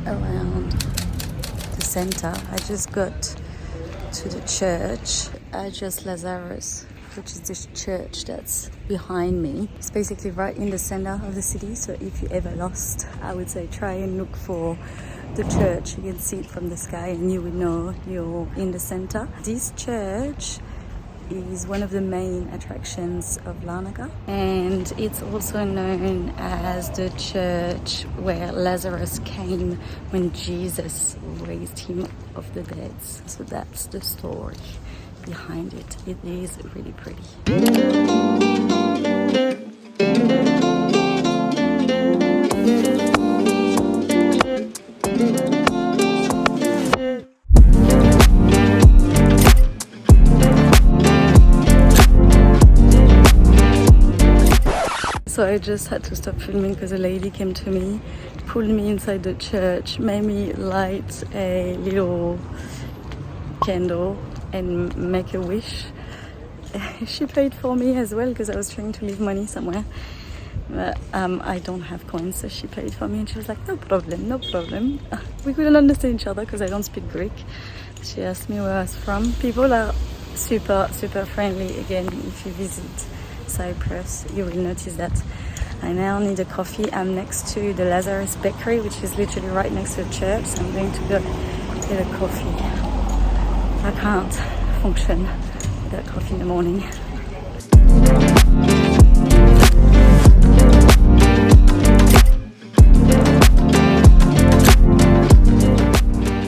around the center. I just got to the church, just Lazarus, which is this church that's behind me. It's basically right in the center of the city, so if you're ever lost, I would say try and look for the church. You can see it from the sky and you will know you're in the center. This church is one of the main attractions of Larnaca, and it's also known as the church where Lazarus came when Jesus raised him off the dead. So that's the story behind it. It is really pretty. So I just had to stop filming because a lady came to me, pulled me inside the church, made me light a little candle and make a wish. She paid for me as well because I was trying to leave money somewhere. But I don't have coins, so she paid for me and she was like, no problem, no problem. We couldn't understand each other because I don't speak Greek. She asked me where I was from. People are super friendly. Again, if you visit Cyprus, you will notice that. I now need a coffee. I'm next to the Lazarus bakery, which is literally right next to the church, so I'm going to go get a coffee. I can't function without coffee in the morning.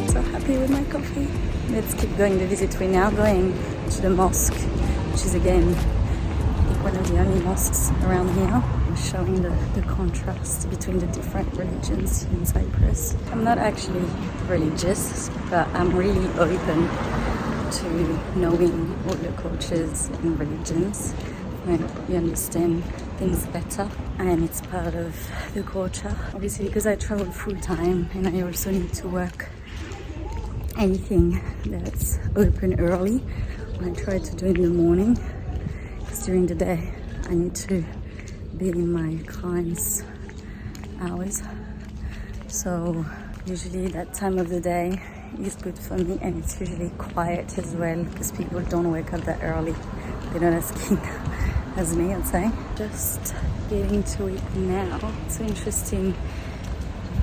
So happy with my coffee. Let's keep going the visit. We're now going to the mosque, which is again one of the only mosques around here, showing the contrast between the different religions in Cyprus. I'm not actually religious, but I'm really open to knowing all the cultures and religions when you understand things better, and it's part of the culture. Obviously, because I travel full time and I also need to work, anything that's open early, I try to do in the morning. During the day I need to be in my clients' hours, so usually that time of the day is good for me, and it's usually quiet as well because people don't wake up that early. They're not as keen as me, I'd say. Just getting to it now. It's so interesting.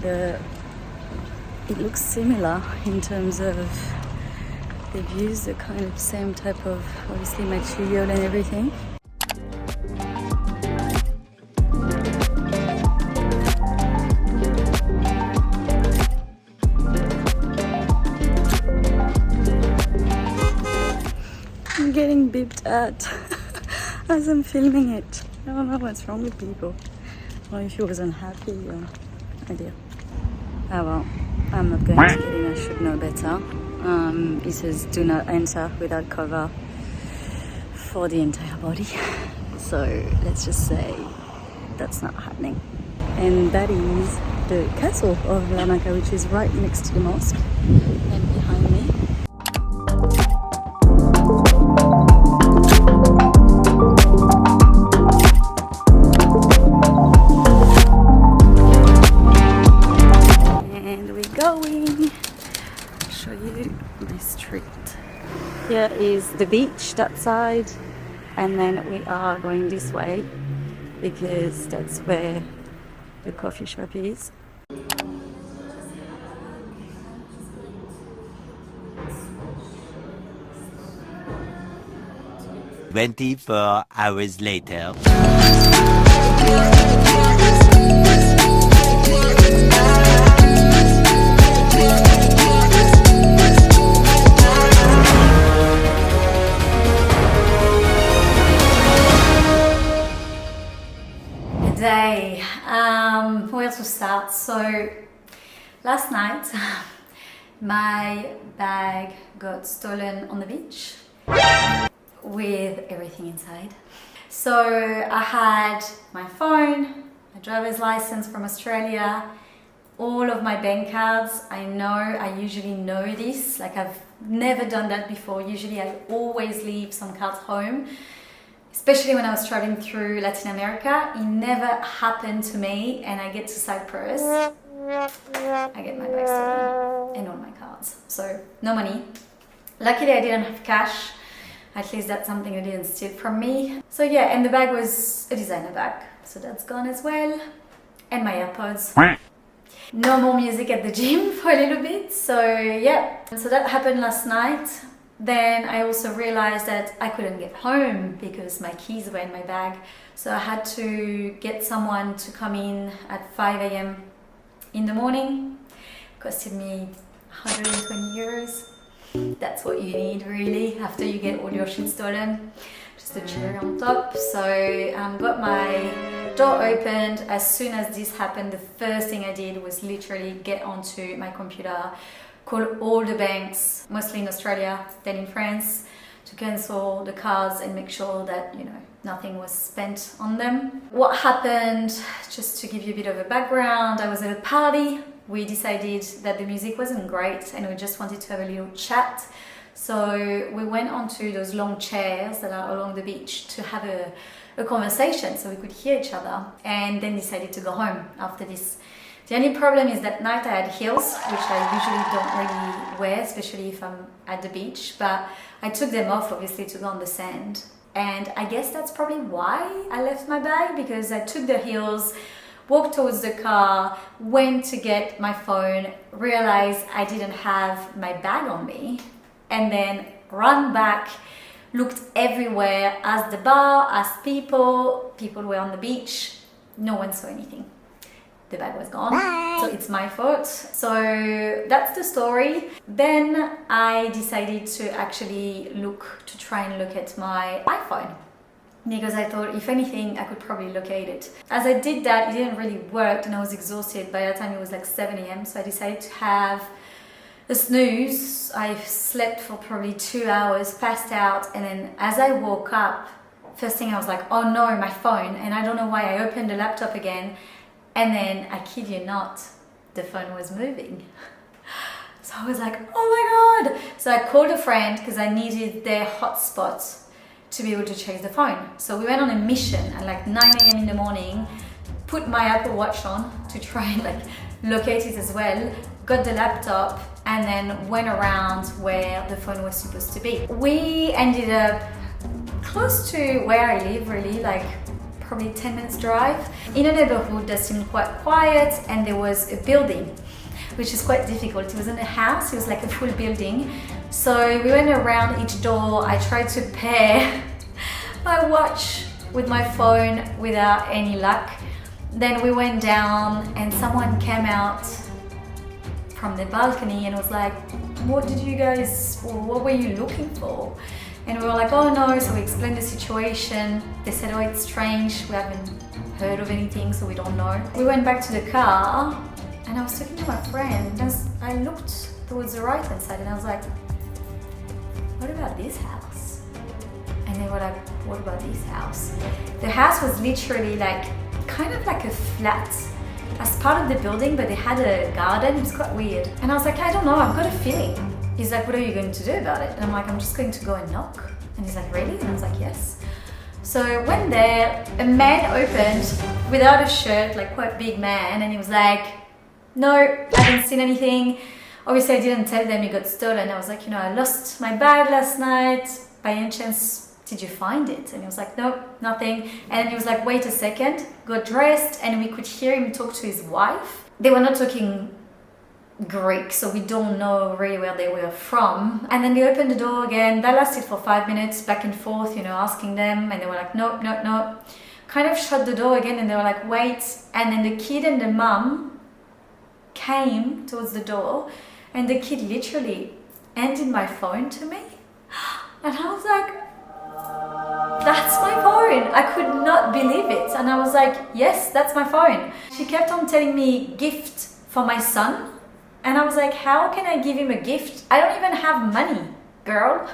It looks similar in terms of they've used the kind of same type of, obviously, material and everything. I'm getting beeped at as I'm filming it. I don't know what's wrong with people. Or if he was unhappy or idea. Oh well, I'm not going to get in, I should know better. It says do not enter without cover for the entire body. So let's just say that's not happening. And that is the castle of Larnaka, which is right next to the mosque and behind me. Here is the beach, that side, and then we are going this way because that's where the coffee shop is. 24 hours later. Day. Where to start? So last night my bag got stolen on the beach with everything inside. So I had my phone, my driver's license from Australia, all of my bank cards. I usually know this, like I've never done that before. Usually I always leave some cards home. Especially when I was traveling through Latin America, it never happened to me, and I get to Cyprus I get my bag stolen and all my cards. So no money. Luckily I didn't have cash. At least that's something they didn't steal from me. So yeah, and the bag was a designer bag. So that's gone as well. And my AirPods. No more music at the gym for a little bit. So yeah, so that happened last night. Then I also realized that I couldn't get home because my keys were in my bag. So I had to get someone to come in at 5 a.m. in the morning. Costed me 120 euros. That's what you need really after you get all your shit stolen. Just a cherry on top. So got my door opened. As soon as this happened, the first thing I did was literally get onto my computer, call all the banks, mostly in Australia, then in France, to cancel the cards and make sure that, you know, nothing was spent on them. What happened, just to give you a bit of a background, I was at a party. We decided that the music wasn't great and we just wanted to have a little chat. So we went onto those long chairs that are along the beach to have a conversation so we could hear each other, and then decided to go home after this. The only problem is that night I had heels, which I usually don't really wear, especially if I'm at the beach, but I took them off obviously to go on the sand. And I guess that's probably why I left my bag, because I took the heels, walked towards the car, went to get my phone, realized I didn't have my bag on me, and then ran back, looked everywhere, asked the bar, asked people were on the beach, no one saw anything. The bag was gone. Bye. So it's my fault. So that's the story. Then I decided to actually try and look at my iPhone, because I thought if anything I could probably locate it. As I did that, it didn't really work and I was exhausted. By the time it was like 7 a.m. so I decided to have a snooze. I slept for probably 2 hours, passed out, and then as I woke up, first thing I was like, oh no, my phone. And I don't know why I opened the laptop again, and then I kid you not, the phone was moving. So I was like, oh my god. So I called a friend because I needed their hotspot to be able to change the phone. So we went on a mission at like 9 a.m. in the morning, put my Apple Watch on to try and like locate it as well, got the laptop, and then went around where the phone was supposed to be. We ended up close to where I live, really, like probably 10 minutes drive, in a neighborhood that seemed quite quiet, and there was a building, which is quite difficult. It wasn't a house, it was like a full building. So we went around each door. I tried to pair my watch with my phone without any luck. Then we went down and someone came out from the balcony and was like, what were you looking for? And we were like, oh no. So we explained the situation. They said, oh, it's strange, we haven't heard of anything, so we don't know. We went back to the car and I was talking to my friend. I looked towards the right hand side and I was like, what about this house? And they were like, what about this house? The house was literally like, kind of like a flat as part of the building, but they had a garden. It was quite weird. And I was like, I don't know, I've got a feeling. He's like, what are you going to do about it? And I'm like, I'm just going to go and knock. And he's like, really? And I was like, yes. So I went there, a man opened without a shirt, like quite a big man, and he was like, no, I haven't seen anything. Obviously I didn't tell them it got stolen. I was like, I lost my bag last night. By any chance, did you find it? And he was like, no, nothing. And then he was like, wait a second, got dressed, and we could hear him talk to his wife. They were not talking Greek, so we don't know really where they were from. And then they opened the door again. That lasted for 5 minutes, back and forth, asking them, and they were like, no, no, no. Kind of shut the door again, and they were like, wait. And then the kid and the mum came towards the door, and the kid literally handed my phone to me. And I was like, that's my phone. I could not believe it. And I was like, yes, that's my phone. She kept on telling me gift for my son. And I was like, how can I give him a gift? I don't even have money, girl.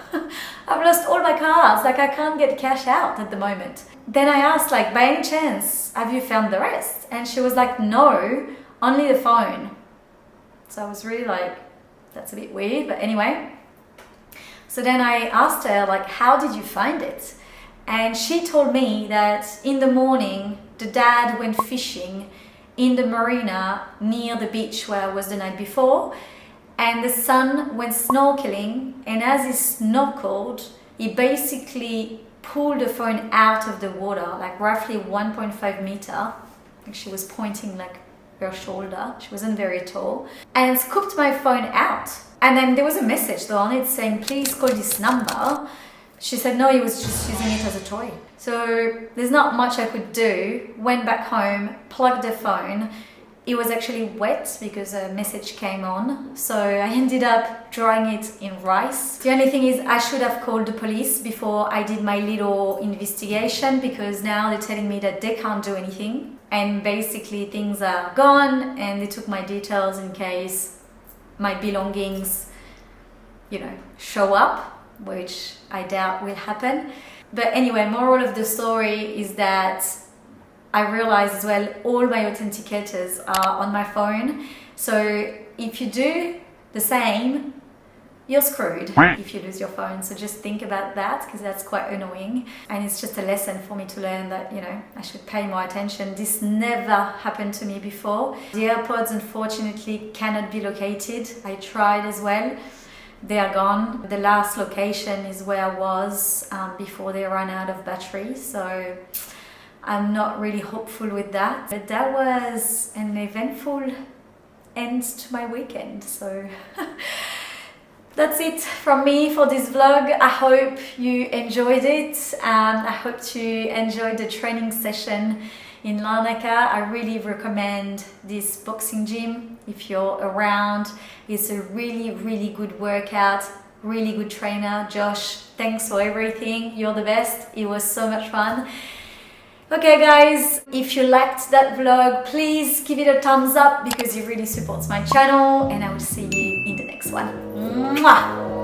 I've lost all my cards. Like, I can't get cash out at the moment. Then I asked, like, by any chance, have you found the rest? And she was like, no, only the phone. So I was really like, that's a bit weird, but anyway. So then I asked her, like, how did you find it? And she told me that in the morning, the dad went fishing in the marina near the beach where I was the night before, and the son went snorkeling, and as he snorkeled, he basically pulled the phone out of the water, like roughly 1.5 meter. Like she was pointing like her shoulder. She wasn't very tall, and scooped my phone out. And then there was a message though on it saying, please call this number. She said no, he was just using it as a toy. So there's not much I could do. Went back home, plugged the phone. It was actually wet because a message came on. So I ended up drying it in rice. The only thing is I should have called the police before I did my little investigation, because now they're telling me that they can't do anything. And basically things are gone, and they took my details in case my belongings, show up, which I doubt will happen. But anyway, moral of the story is that I realized as well all my authenticators are on my phone. So if you do the same, you're screwed if you lose your phone. So just think about that, because that's quite annoying. And it's just a lesson for me to learn that, I should pay more attention. This never happened to me before. The AirPods unfortunately cannot be located. I tried as well. They are gone. The last location is where I was before they ran out of battery. So I'm not really hopeful with that. But that was an eventful end to my weekend. So that's it from me for this vlog. I hope you enjoyed it. I hope you enjoyed the training session in Larnaca. I really recommend this boxing gym if you're around. It's a really, really good workout, really good trainer. Josh, thanks for everything. You're the best. It was so much fun. Okay guys, if you liked that vlog, please give it a thumbs up because it really supports my channel, and I will see you in the next one. Mwah!